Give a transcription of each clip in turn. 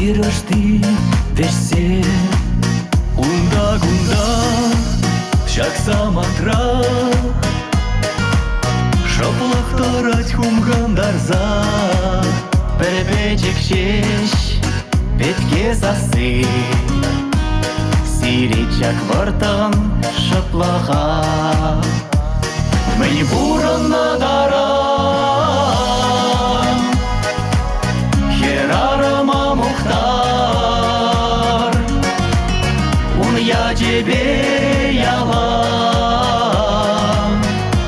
Берешь ты дешсе, унда-гунда, шак саматра, шаплахтарать хумгандарза, перебечек чеш, петке засы, сиричак вартан шаплаха, мені буранна дара. Я тебе ялам,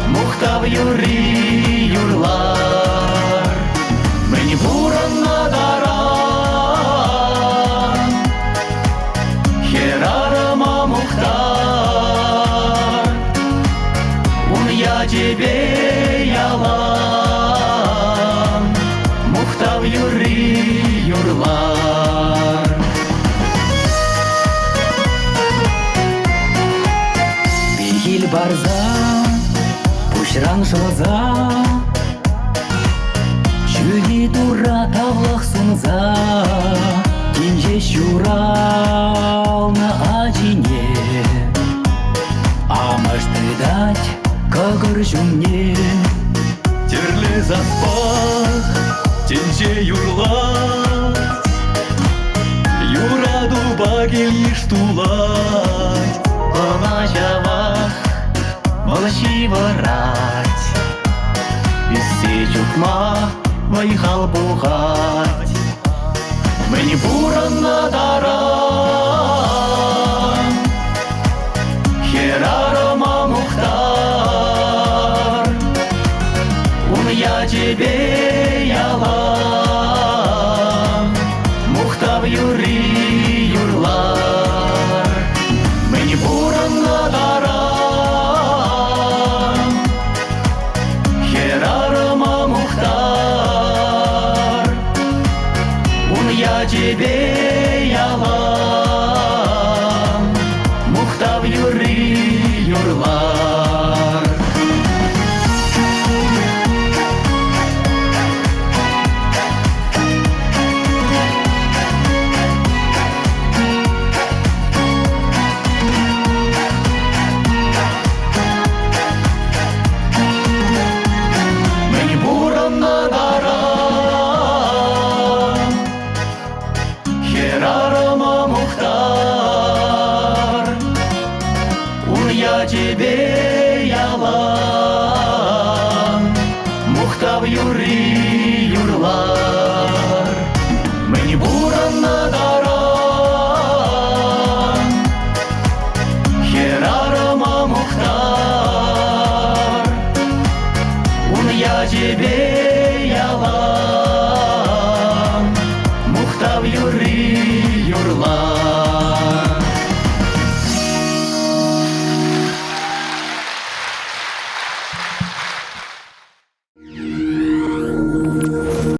Мухтав юри юрлар, мені буранна дара, Херарама Мухтар, я тебе ялам, Мухтав юри юрлар. Бигил барза, пушран жолза, чуги тура тавлах сунза, кинже шурал на ачине, амаш тыдать кагыр жумне. Терле заспах, тенче юрлать, юраду багил иштулать, она жавах, молчи ворать, и все чукма вайхал бухать. Мені буранна дара, Херарама Мухтар, я тебе ялам, Мухтав юри юрлар, мені буранна дара, Херарама Мухтар, я тебе